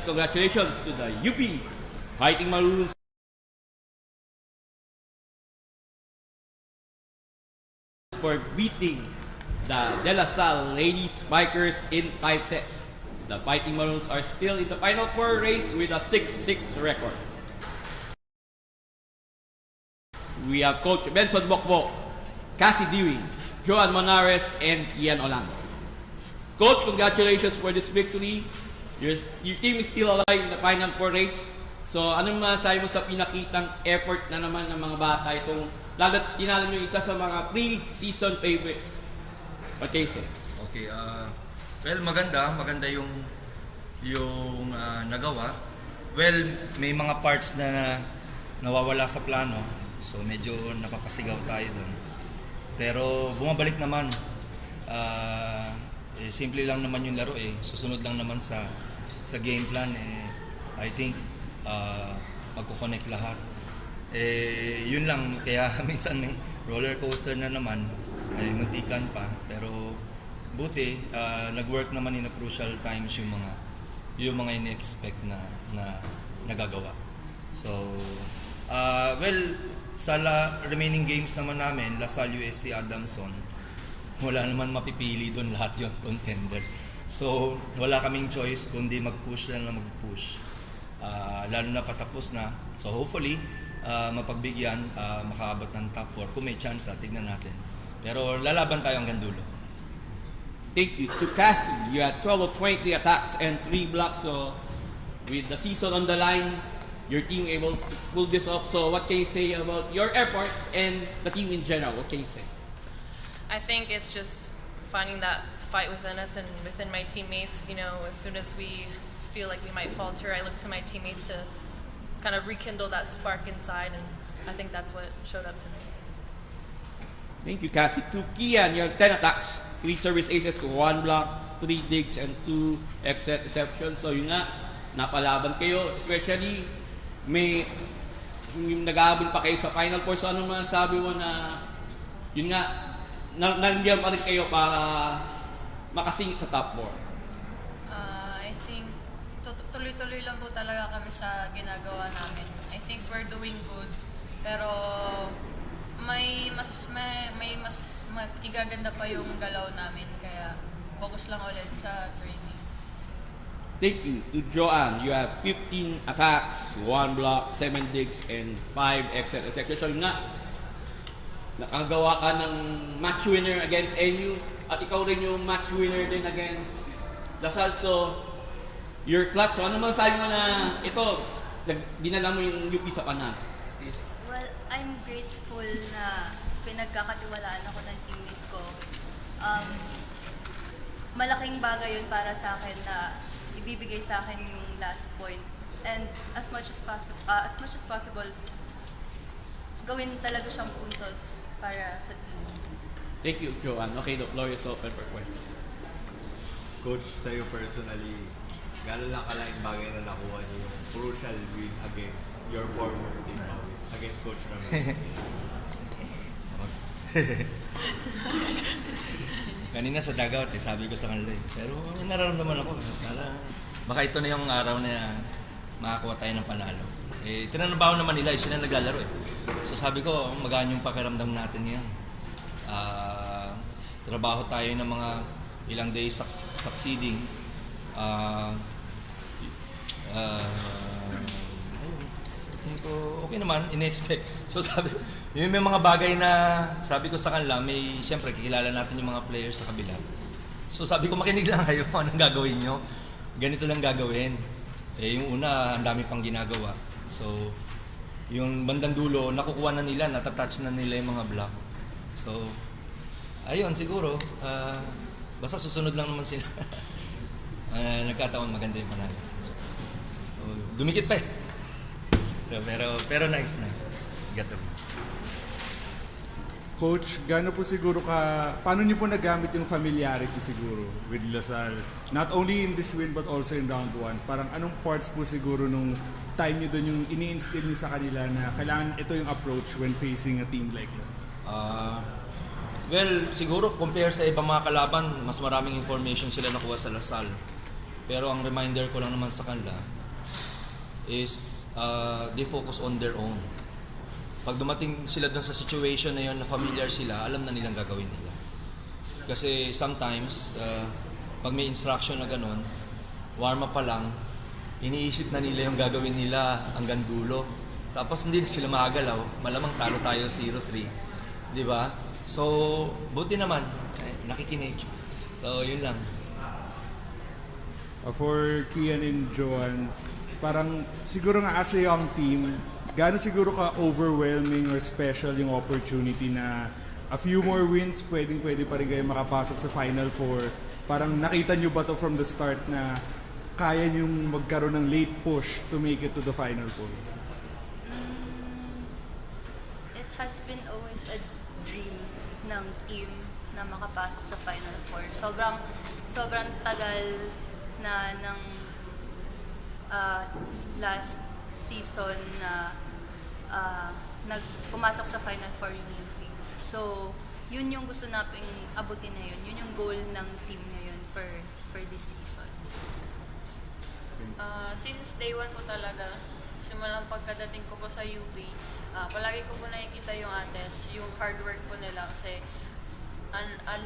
congratulations to the UP Fighting Maroons for beating the De La Salle Lady Spikers in 5 sets. The Fighting Maroons are still in the Final Four race with a 6-6 record. We have Coach Benson Bokbok, Cassie Dewey, Joan Monares, and Kian Olango. Coach, congratulations for this victory. Your team is still alive in the Final Four race. So, anong masasabi mo sa pinakitang effort na naman ng mga bata itong lalo't tinalo nyo isa sa mga pre-season favorites? What can you say? Okay, well, maganda yung nagawa. Well, may mga parts na nawawala sa plano, so medyo napapasigaw tayo doon. Pero bumabalik naman. Simple lang naman yung laro eh. Susunod lang naman sa game plan eh. I think magko-connect lahat. Yun lang, kaya minsan may roller coaster na naman, ay muntikan pa, pero buti nag-work naman in a crucial times yung mga ini-expect na nagagawa. So well, sa remaining games naman namin, La Salle, UST, Adamson, wala naman mapipili doon, lahat yung contender. So wala kaming choice kundi mag-push lang na mag-push. Lalo na patapos na. So hopefully mapagbigyan, makaabot ng top 4. Kung may chance, tignan natin. Pero lalaban tayo hanggang dulo. Thank you. To Cassie, you had 12 of 23 attacks and 3 blocks. So with the season on the line, your team able to pull this off. So what can you say about your effort and the team in general? What can you say? I think it's just finding that fight within us and within my teammates. You know, as soon as we feel like we might falter, I look to my teammates to kind of rekindle that spark inside, and I think that's what showed up tonight. Thank you, Cassie. To Kian, you have 10 attacks, 3 service aces, 1 block, 3 digs, and 2 exit receptions. So yun nga, napalaban kayo. Especially, may nag-aabol pa kayo sa Final Four. So anong masasabi mo na, yun nga, nandiyan pa rin kayo para makasingit sa top 4? I think tuloy-tuloy lang po talaga kami sa ginagawa namin. I think we're doing good, pero may mas igaganda pa yung galaw namin, kaya focus lang ulit sa training. Thank you. To Joanne, you have 15 attacks, 1 block, 7 digs, and 5 exit receptions. So yun nga, nakagawa ka ng match winner against NU, at ikaw rin yung match winner din against La Salle. So, your clutch. So, ano masasabi mo na ito, dinala mo yung UP sa panalo? Well, I'm grateful na pinagkakatiwalaan ako ng teammates ko. Malaking bagay yun para sa akin na ibibigay sa akin yung last point. And as much as possible, gawin talaga siyang puntos para sa team. Thank you, Joanne. Okay, the floor is open for questions. Coach, sa'yo personally, gano'n lang kalaking bagay na nakuha niyo yung crucial win against your former team, against Coach Ramirez? Kanina sa dugout sabi ko sa kanila pero may nararamdaman ako. Baka ito na yung araw na makakuha tayo ng panalo. Tinanabaho naman nila, sila naglalaro eh. So sabi ko, magaan yung pakiramdam natin ngayon. Trabaho tayo ng mga ilang days succeeding. Okay naman, in-expect. So sabi, may mga bagay na sabi ko sa kanila, siyempre kikilala natin yung mga players sa kabila. So sabi ko, makinig lang kayo kung anong gagawin nyo. Ganito lang gagawin. Yung una, ang dami pang ginagawa. So, yung bandang dulo, nakukuha na nila, natatouch na nila yung mga block. So, ayun, siguro, basta susunod lang naman sila. Nagkataon, maganda yung panalo. So, dumikit pa eh. So, pero nice. Got them. Coach, gaano po siguro paano niyo po nagamit yung familiarity siguro with La Salle? Not only in this win but also in round 1. Parang anong parts po siguro nung time niyo doon yung ini-instill niyo sa kanila na kailangan ito yung approach when facing a team like this? Well, siguro compare sa ibang mga kalaban, mas maraming information sila nakuha sa La Salle. Pero ang reminder ko lang naman sa kanila is they focus on their own. Pag dumating sila dun sa situation na yun, na familiar sila, alam na nilang gagawin nila. Kasi sometimes, pag may instruction na ganun, warm up pa lang, iniisip na nila yung gagawin nila hanggang dulo. Tapos hindi na sila makagalaw, malamang talo tayo 0-3. Di ba? So, buti naman, nakikinig. So, yun lang. For Kian and Joanne, parang siguro nga as a young team, gaano siguro ka overwhelming or special yung opportunity na a few more wins, pwede pa rin kayo makapasok sa Final Four. Parang nakita nyo ba to from the start na kaya nyo magkaroon ng late push to make it to the Final Four? It has been always a dream ng team na makapasok sa Final Four. Sobrang tagal na ng last season na pumasok sa Final Four yung UP. So, yun yung gusto nating abutin na yun. Yun yung goal ng team ngayon for this season. Since day one ko talaga, simulang pagkadating ko po sa UP, palagi ko po nakikita yung ates, yung hard work po nila kasi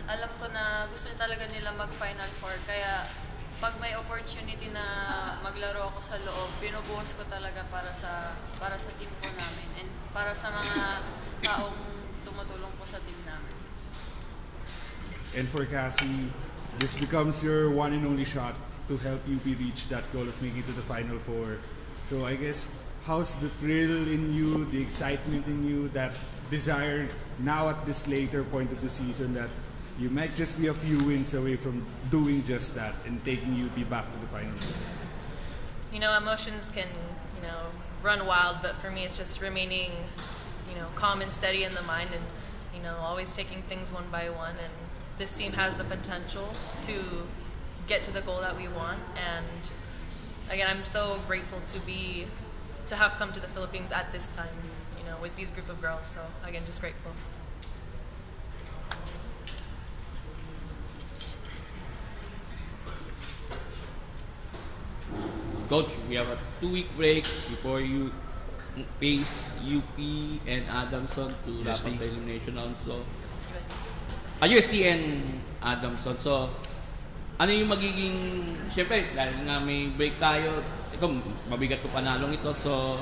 alam ko na gusto talaga nila mag-Final Four. Kaya pag may opportunity na maglaro ako sa loob, binubuhos ko talaga para sa team po namin and para sa mga taong tumutulong po sa team namin. And for Cassie, this becomes your one and only shot to help UP reach that goal of making it to the Final Four. So I guess, how's the thrill in you, the excitement in you, that desire now at this later point of the season that you might just be a few wins away from doing just that and taking UP back to the Final Four? You know, emotions can, run wild, but for me it's just remaining, calm and steady in the mind and, always taking things one by one. And this team has the potential to get to the goal that we want. And again, I'm so grateful to have come to the Philippines at this time, with these group of girls. So again, just grateful. Coach, we have a 2-week break before you face UP and Adamson to wrap up the elimination round. So, UST and Adamson. So, ano yung magiging, syempre, dahil nga may break tayo, ito, mabigat ko panalong ito. So,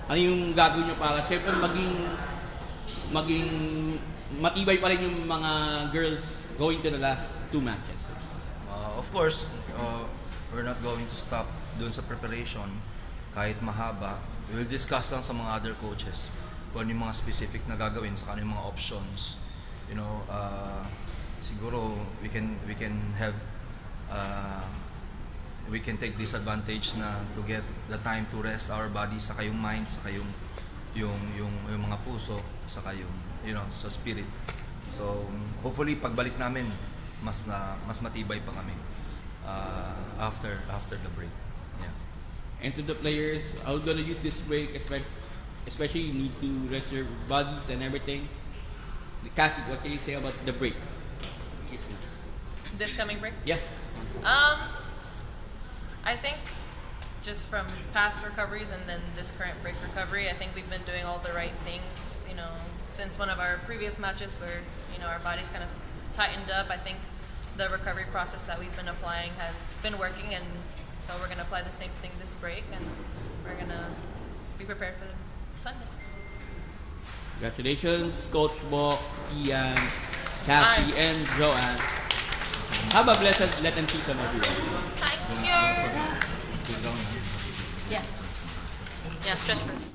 ano yung gagawin nyo para, syempre, maging matibay pa rin yung mga girls going to the last 2 matches? Of course, we're not going to stop doon sa preparation kahit mahaba. We will discuss lang sa mga other coaches kung ano yung mga specific na gagawin sa ano yung mga options. Siguro we can have we can take this advantage na to get the time to rest our bodies, saka yung mind, saka yung mga puso, saka yung sa spirit. So hopefully pagbalik namin mas matibay pa kami after the break. Yeah. And to the players, how gonna use this break, especially you need to rest your bodies and everything. Cassie, what can you say about the break? This coming break? Yeah. I think just from past recoveries and then this current break recovery, I think we've been doing all the right things, since one of our previous matches where, our bodies kind of tightened up. I think the recovery process that we've been applying has been working, and so we're going to apply the same thing this break, and we're going to be prepared for Sunday. Congratulations, Coach Bok, Kian, Cassie, and Joanne. Have a blessed Lenten season, everyone. Thank you. Yes. Yeah, stretch first.